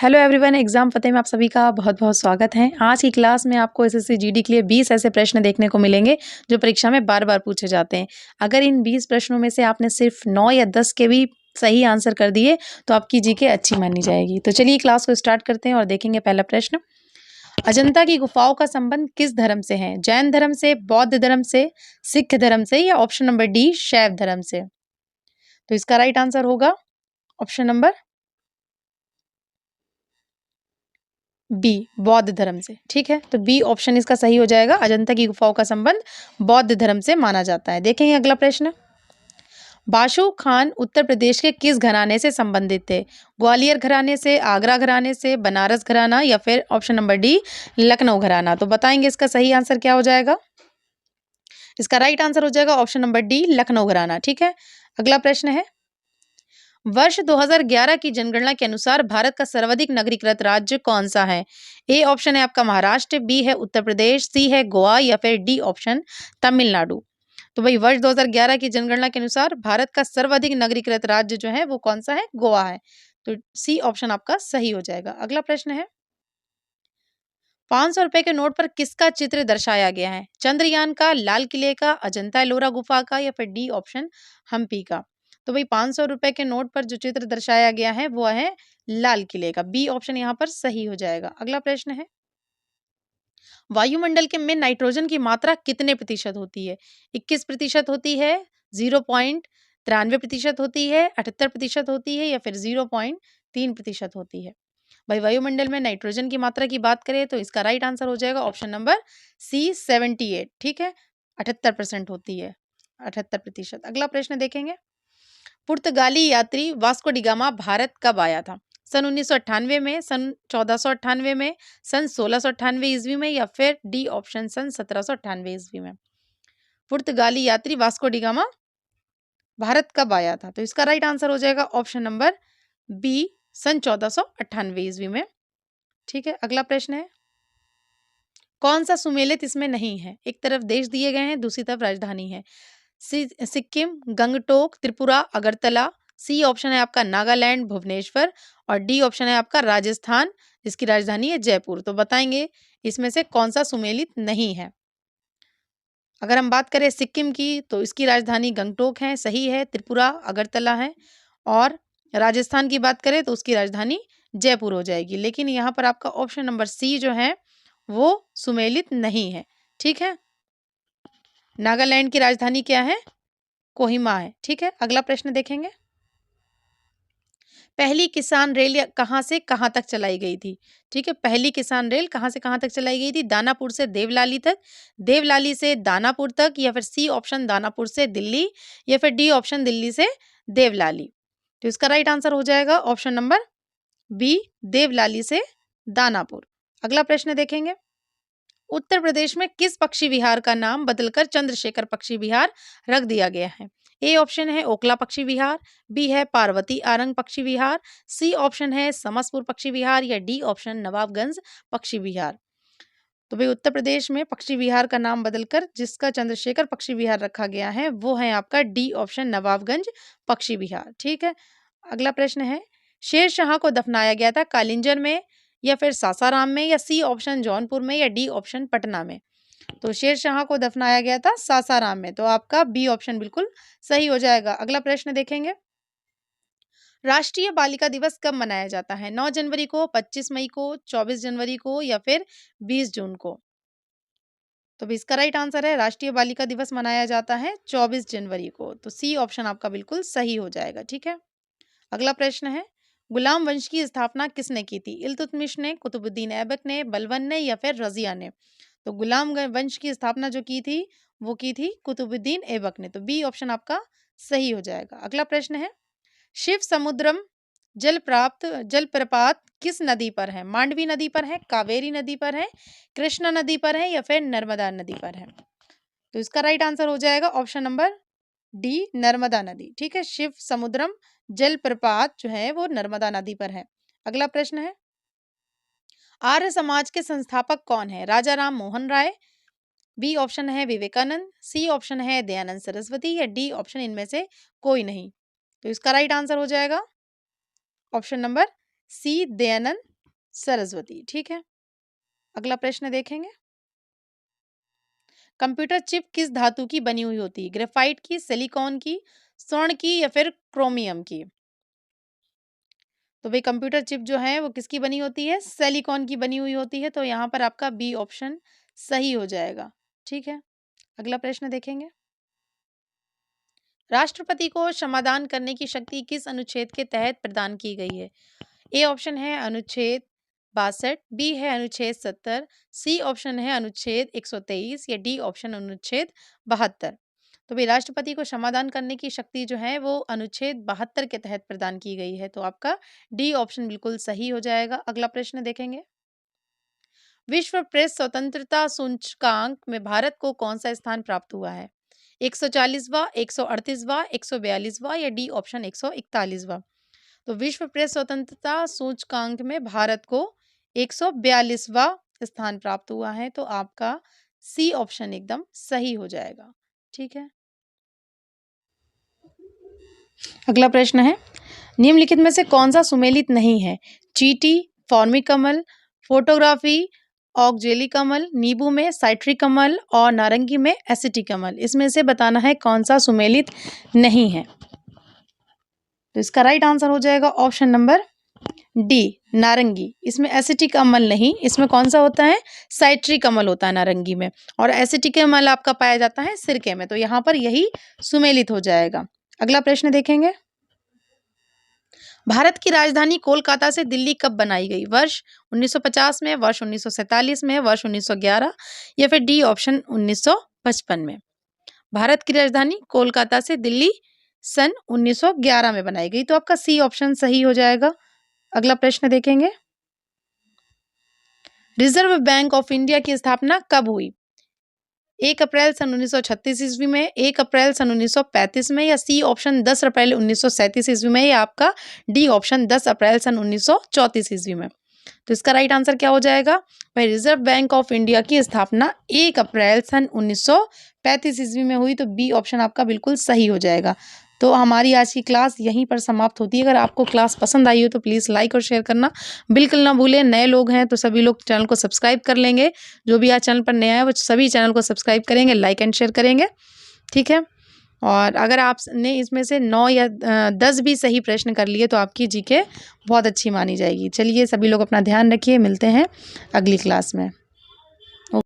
Hello everyone, exam फतेह में आप सभी का बहुत बहुत स्वागत है। आज की क्लास में आपको एसएससी जीडी के लिए 20 ऐसे प्रश्न देखने को मिलेंगे जो परीक्षा में बार बार पूछे जाते हैं। अगर इन 20 प्रश्नों में से आपने सिर्फ 9 या 10 के भी सही आंसर कर दिए तो आपकी जीके अच्छी मानी जाएगी। तो चलिए क्लास को स्टार्ट करते हैं और देखेंगे पहला प्रश्न। अजंता की गुफाओं का संबंध किस धर्म से है? जैन धर्म से, बौद्ध धर्म से, सिख धर्म से या ऑप्शन नंबर डी शैव धर्म से? तो इसका राइट आंसर होगा ऑप्शन नंबर बी, बौद्ध धर्म से। ठीक है, तो बी ऑप्शन इसका सही हो जाएगा। अजंता की गुफाओं का संबंध बौद्ध धर्म से माना जाता है। देखेंगे अगला प्रश्न। बाशु खान उत्तर प्रदेश के किस घराने से संबंधित थे? ग्वालियर घराने से, आगरा घराने से, बनारस घराना या फिर ऑप्शन नंबर डी लखनऊ घराना? तो बताएंगे इसका सही आंसर क्या हो जाएगा। इसका राइट आंसर हो जाएगा ऑप्शन नंबर डी लखनऊ घराना। ठीक है, अगला प्रश्न है। वर्ष 2011 की जनगणना के अनुसार भारत का सर्वाधिक नगरीकृत राज्य कौन सा है? ए ऑप्शन है आपका महाराष्ट्र, बी है उत्तर प्रदेश, सी है गोवा या फिर डी ऑप्शन तमिलनाडु? तो भाई वर्ष 2011 की जनगणना के अनुसार भारत का सर्वाधिक नगरीकृत राज्य जो है वो कौन सा है? गोवा है। तो सी ऑप्शन आपका सही हो जाएगा। अगला प्रश्न है। 500 रुपए के नोट पर किसका चित्र दर्शाया गया है? चंद्रयान का, लाल किले का, अजंता एलोरा गुफा का या फिर डी ऑप्शन हम्पी का? तो भाई 500 रुपए के नोट पर जो चित्र दर्शाया गया है वो है लाल किले का। बी ऑप्शन यहाँ पर सही हो जाएगा। अगला प्रश्न है। वायुमंडल के में नाइट्रोजन की मात्रा कितने प्रतिशत होती है? 21% होती है, 0.93% होती है, 78% होती है या फिर 0.3% होती है? भाई वायुमंडल में नाइट्रोजन की मात्रा की बात करें तो इसका राइट आंसर हो जाएगा ऑप्शन नंबर सी 78। ठीक है, 78% होती है, 78%। अगला प्रश्न देखेंगे। पुर्तगाली यात्री वास्को डी गामा भारत कब आया था? सन 1998 में, सन 1498 में, सन 1698 ईस्वी में या फिर डी ऑप्शन सन 1798 ईस्वी में? पुर्तगाली यात्री वास्को डी गामा भारत कब आया था? तो इसका राइट आंसर हो जाएगा ऑप्शन नंबर बी सन 1498 ईस्वी में। ठीक है, अगला प्रश्न है। कौन सा सुमेलित इसमें नहीं है? एक तरफ देश दिए गए हैं, दूसरी तरफ राजधानी है। सिक्किम, गंगटोक, त्रिपुरा, अगरतला। सी ऑप्शन है आपका नागालैंड, भुवनेश्वर और डी ऑप्शन है आपका राजस्थान जिसकी राजधानी है जयपुर। तो बताएंगे इसमें से कौन सा सुमेलित नहीं है। अगर हम बात करें सिक्किम की तो इसकी राजधानी गंगटोक है, सही है। त्रिपुरा अगरतला है और राजस्थान की बात करें तो उसकी राजधानी जयपुर हो जाएगी। लेकिन यहाँ पर आपका ऑप्शन नंबर सी जो है वो सुमेलित नहीं है। ठीक है, नागालैंड की राजधानी क्या है? कोहिमा है। ठीक है, अगला प्रश्न देखेंगे। पहली किसान रेल कहाँ से कहाँ तक चलाई गई थी? ठीक है, पहली किसान रेल कहाँ से कहाँ तक चलाई गई थी? दानापुर से देवलाली तक, देवलाली से दानापुर तक या फिर सी ऑप्शन दानापुर से दिल्ली या फिर डी ऑप्शन दिल्ली से देवलाली? तो इसका राइट आंसर हो जाएगा ऑप्शन नंबर बी देवलाली से दानापुर। अगला प्रश्न देखेंगे। उत्तर प्रदेश में किस पक्षी विहार का नाम बदलकर चंद्रशेखर पक्षी विहार रख दिया गया है? ए ऑप्शन है ओखला पक्षी विहार, बी है पार्वती आरंग पक्षी विहार, सी ऑप्शन है समसपुर पक्षी विहार या डी ऑप्शन नवाबगंज पक्षी विहार? तो भाई उत्तर प्रदेश में पक्षी विहार का नाम बदलकर जिसका चंद्रशेखर पक्षी विहार रखा गया है वो है आपका डी ऑप्शन नवाबगंज पक्षी विहार। ठीक है, अगला प्रश्न है। शेर शाह को दफनाया गया था कालिंजर में या फिर सासाराम में या सी ऑप्शन जौनपुर में या डी ऑप्शन पटना में? तो शेर शाह को दफनाया गया था सासाराम में, तो आपका बी ऑप्शन बिल्कुल सही हो जाएगा। अगला प्रश्न देखेंगे। राष्ट्रीय बालिका दिवस कब मनाया जाता है? 9 जनवरी को, 25 मई को, 24 जनवरी को या फिर 20 जून को? तो भी इसका राइट आंसर है राष्ट्रीय बालिका दिवस मनाया जाता है 24 जनवरी को। तो सी ऑप्शन आपका बिल्कुल सही हो जाएगा। ठीक है, अगला प्रश्न है। गुलाम वंश की स्थापना किसने की थी? इल्तुतमिश ने, कुतुबुद्दीन ऐबक ने, बलबन ने या फिर रजिया ने? तो गुलाम वंश की स्थापना जो की थी वो की थी कुतुबुद्दीन ऐबक ने। तो बी ऑप्शन आपका सही हो जाएगा। अगला प्रश्न है। शिव समुद्रम जल प्रपात किस नदी पर है? मांडवी नदी पर है, कावेरी नदी पर है, कृष्णा नदी पर है या फिर नर्मदा नदी पर है? तो इसका राइट आंसर हो जाएगा ऑप्शन नंबर डी नर्मदा नदी। ठीक है, शिव समुद्रम जलप्रपात जो है वो नर्मदा नदी पर है। अगला प्रश्न है। आर्य समाज के संस्थापक कौन है? राजा राम मोहन राय, बी ऑप्शन है विवेकानंद, सी ऑप्शन है दयानंद सरस्वती या डी ऑप्शन इनमें से कोई नहीं? तो इसका राइट आंसर हो जाएगा option number C Dayanand Saraswati. ठीक है, अगला प्रश्न देखेंगे। कंप्यूटर चिप किस धातु की बनी हुई होती है? ग्रेफाइट की, सिलिकॉन की, स्वर्ण की या फिर क्रोमियम की? तो भाई कंप्यूटर चिप जो है वो किसकी बनी होती है? सिलिकॉन की बनी हुई होती है। तो यहाँ पर आपका बी ऑप्शन सही हो जाएगा। ठीक है, अगला प्रश्न देखेंगे। राष्ट्रपति को क्षमादान करने की शक्ति किस अनुच्छेद के तहत प्रदान की गई है? ए ऑप्शन है अनुच्छेद 62, बी है अनुच्छेद 70, सी ऑप्शन है अनुच्छेद 123 या डी ऑप्शन अनुच्छेद 72। तो भाई राष्ट्रपति को क्षमादान करने की शक्ति जो है वो अनुच्छेद 72 के तहत प्रदान की गई है। तो आपका डी ऑप्शन बिल्कुल सही हो जाएगा। अगला प्रश्न देखेंगे। विश्व प्रेस स्वतंत्रता सूचकांक में भारत को कौन सा स्थान प्राप्त हुआ है? 140वां, 138वां, 142वां या डी ऑप्शन 141वां? तो विश्व प्रेस स्वतंत्रता सूचकांक में भारत को 142वां स्थान प्राप्त हुआ है। तो आपका सी ऑप्शन एकदम सही हो जाएगा। ठीक है, अगला प्रश्न है, निम्नलिखित में से कौन सा सुमेलित नहीं है? चींटी, फॉर्मिकमल, फोटोग्राफी, ऑक्जेली कमल, नींबू में साइट्रिक कमल और नारंगी में एसिटिक कमल। इसमें से बताना है कौन सा सुमेलित नहीं है। तो इसका राइट आंसर हो जाएगा ऑप्शन नंबर डी, नारंगी। इसमें एसिटिक अम्ल नहीं, इसमें कौन सा होता है? साइट्रिक अम्ल होता है नारंगी में, और एसिटिक अम्ल आपका पाया जाता है सिरके में। तो यहाँ पर यही सुमेलित हो जाएगा। अगला प्रश्न देखेंगे। भारत की राजधानी कोलकाता से दिल्ली कब बनाई गई? वर्ष 1950 में, वर्ष 1947 में, वर्ष 1911 या फिर डी ऑप्शन 1955 में? भारत की राजधानी कोलकाता से दिल्ली सन 1911 में बनाई गई। तो आपका सी ऑप्शन सही हो जाएगा। अगला प्रश्न देखेंगे। रिजर्व बैंक ऑफ इंडिया की स्थापना कब हुई? 1 अप्रैल सन 1936 ईस्वी में, 1 अप्रैल सन 1935 में या सी ऑप्शन 10 अप्रैल 1937 ईस्वी में या आपका डी ऑप्शन 10 अप्रैल सन 1934 ईस्वी में? तो इसका राइट आंसर क्या हो जाएगा? भाई रिजर्व बैंक ऑफ इंडिया की स्थापना 1 अप्रैल सन 1935 ईस्वी में हुई। तो बी ऑप्शन आपका बिल्कुल सही हो जाएगा। तो हमारी आज की क्लास यहीं पर समाप्त होती है। अगर आपको क्लास पसंद आई हो तो प्लीज़ लाइक और शेयर करना बिल्कुल ना भूलें। नए लोग हैं तो सभी लोग चैनल को सब्सक्राइब कर लेंगे। जो भी आज चैनल पर नया है वो सभी चैनल को सब्सक्राइब करेंगे, लाइक एंड शेयर करेंगे। ठीक है, और अगर आपने इसमें से 9 या 10 भी सही प्रश्न कर लिए तो आपकी जीके बहुत अच्छी मानी जाएगी। चलिए सभी लोग अपना ध्यान रखिए, मिलते हैं अगली क्लास में।